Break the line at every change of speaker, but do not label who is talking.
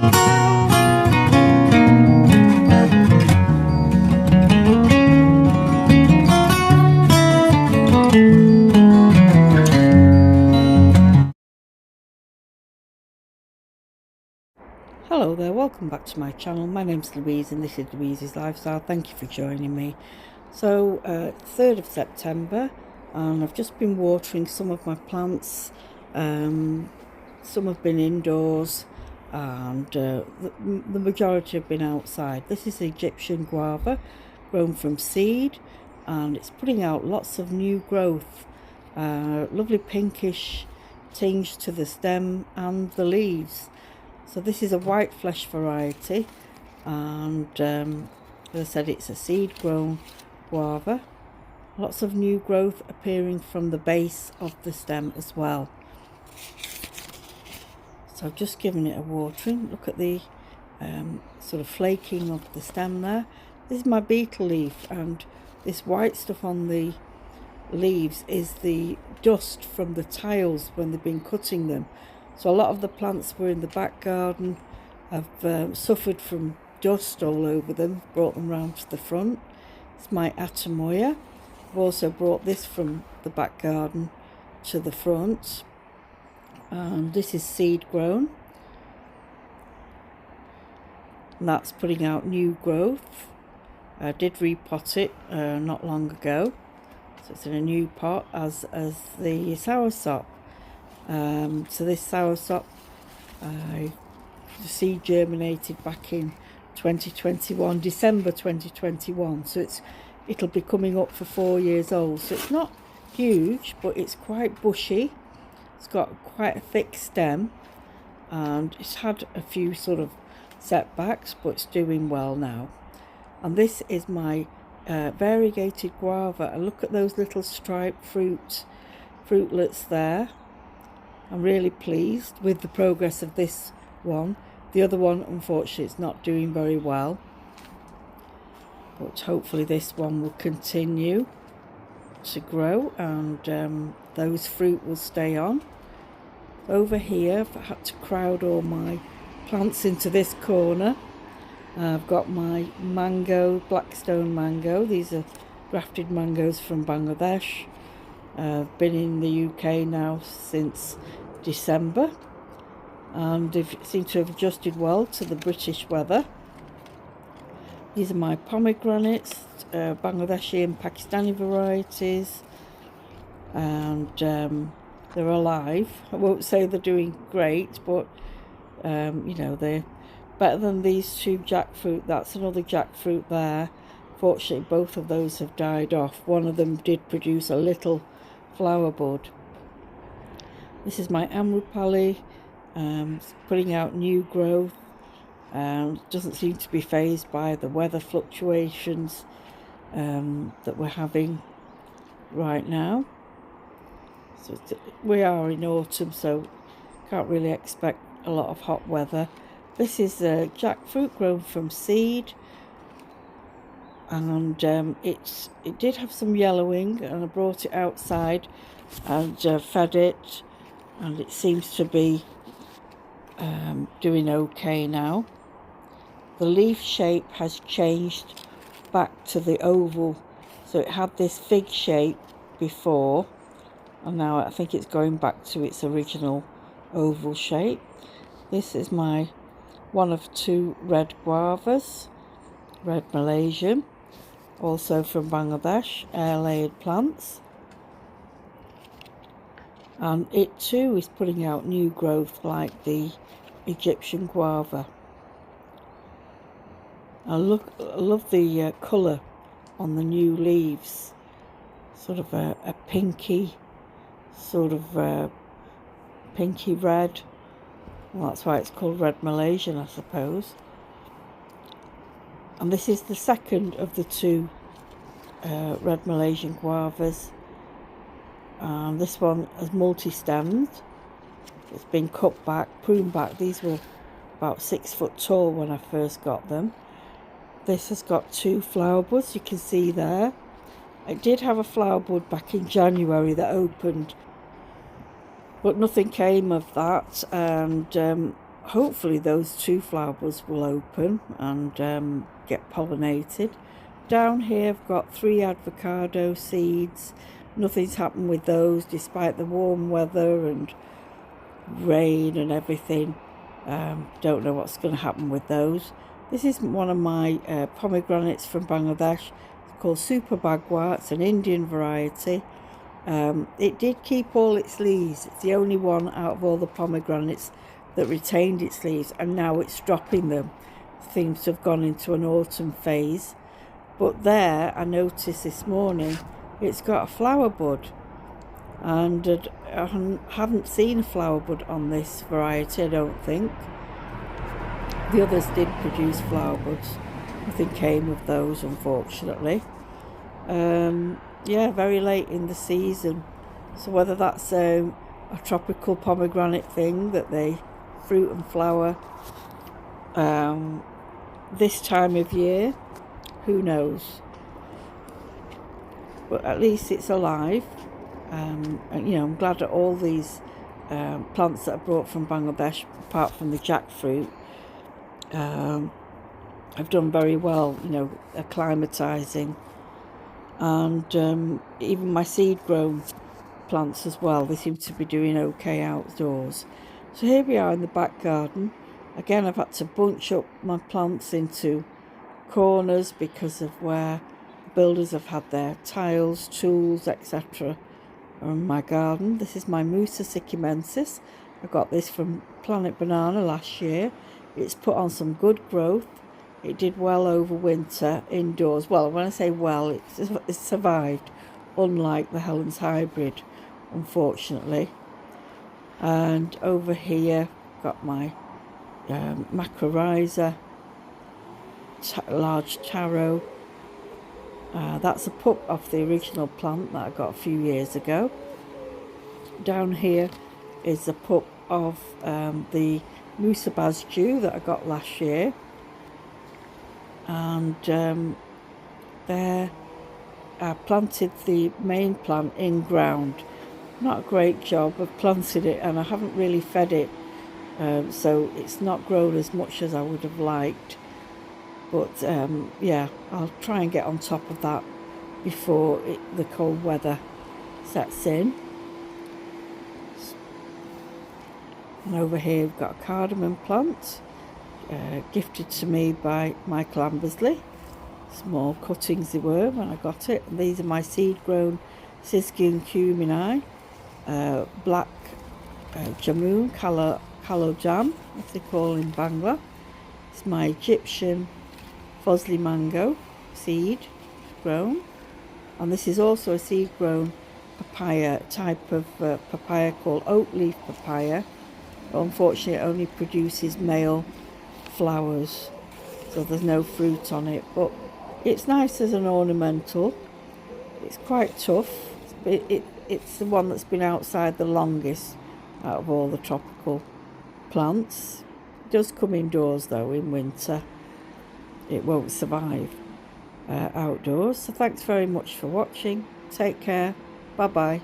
Hello there, welcome back to my channel. My name's Louise and this is Louise's Lifestyle. Thank you for joining me. So 3rd of September, and I've just been watering some of my plants. Some have been indoors and the majority have been outside. This is Egyptian guava grown from seed, and it's putting out lots of new growth. Lovely pinkish tinge to the stem and the leaves. So this is a white flesh variety, and as I said, it's a seed grown guava. Lots of new growth appearing from the base of the stem as well. So I've just given it a watering. Look at the sort of flaking of the stem there. This is my beetle leaf, and this white stuff on the leaves is the dust from the tiles when they've been cutting them. So a lot of the plants were in the back garden have suffered from dust all over them, brought them round to the front. It's my Atamoya. I've also brought this from the back garden to the front. And this is seed grown. And that's putting out new growth. I did repot it not long ago. So it's in a new pot as the soursop. So this soursop, the seed germinated back in 2021, December 2021. So it'll be coming up for 4 years old. So it's not huge, but it's quite bushy. It's got quite a thick stem, and it's had a few sort of setbacks, but it's doing well now. And this is my variegated guava. And look at those little striped fruitlets there. I'm really pleased with the progress of this one. The other one, unfortunately, it's not doing very well, but hopefully this one will continue to grow, and those fruit will stay on. Over here, I've had to crowd all my plants into this corner. I've got my mango, Blackstone mango. These are grafted mangoes from Bangladesh. I've been in the UK now since December, and they seem to have adjusted well to the British weather. These are my pomegranates, Bangladeshi and Pakistani varieties, and they're alive. I won't say they're doing great, but you know, they're better than these two jackfruit. That's another jackfruit there. Fortunately, both of those have died off. One of them did produce a little flower bud. This is my Amrupali, putting out new growth. Doesn't seem to be fazed by the weather fluctuations that we're having right now. So we are in autumn, so can't really expect a lot of hot weather. This is jackfruit grown from seed, and it did have some yellowing, and I brought it outside and fed it, and it seems to be doing okay now. The leaf shape has changed back to the oval, so it had this fig shape before, and now I think it's going back to its original oval shape. This is my one of two red guavas, red Malaysian, also from Bangladesh, air-layered plants. And it too is putting out new growth like the Egyptian guava. I love the colour on the new leaves, sort of a pinky, sort of pinky red. Well, that's why it's called red Malaysian, I suppose. And this is the second of the two red Malaysian guavas. This one is multi-stemmed. It's been cut back, pruned back. These were about 6 foot tall when I first got them. This has got 2 flower buds, you can see there. It did have a flower bud back in January that opened, but nothing came of that, and hopefully those 2 flower buds will open and get pollinated. Down here I've got 3 avocado seeds. Nothing's happened with those despite the warm weather and rain and everything. Don't know what's going to happen with those. This is one of my pomegranates from Bangladesh. It's called Super Bagua. It's an Indian variety. It did keep all its leaves. It's the only one out of all the pomegranates that retained its leaves, and now it's dropping them. It seems to have gone into an autumn phase. But there, I noticed this morning, it's got a flower bud, and I haven't seen a flower bud on this variety, I don't think. The others did produce flower buds. Nothing came of those, unfortunately. Yeah, very late in the season. So whether that's a tropical pomegranate thing that they fruit and flower this time of year, who knows? But at least it's alive. And I'm glad that all these plants that I brought from Bangladesh, apart from the jackfruit, have done very well, acclimatizing. And even my seed grown plants as well, they seem to be doing okay outdoors. So here we are in the back garden. Again, I've had to bunch up my plants into corners because of where builders have had their tiles, tools, etc. in my garden. This is my Musa sycamensis. I got this from Planet Banana last year. It's put on some good growth. It did well over winter indoors. Well, when I say well, it's survived, unlike the Helen's Hybrid, unfortunately. And over here, got my macrorrhiza, large taro. That's a pup of the original plant that I got a few years ago. Down here is a pup of the Musa Basju that I got last year. And there I planted the main plant in ground. Not a great job of planting it, and I haven't really fed it, so it's not grown as much as I would have liked. But yeah, I'll try and get on top of that before the cold weather sets in. And over here we've got a cardamom plant, gifted to me by Michael Ambersley. Small cuttings they were when I got it. And these are my seed-grown Siskin cumini, black jamun, kalo jam, as they call in Bangla. It's my Egyptian Fosli mango seed grown, and this is also a seed grown papaya type of papaya called oak leaf papaya. Unfortunately, it only produces male flowers, so there's no fruit on it, but it's nice as an ornamental. It's quite tough. It's the one that's been outside the longest out of all the tropical plants. It does come indoors though in winter. It won't survive outdoors. So thanks very much for watching. Take care. Bye bye.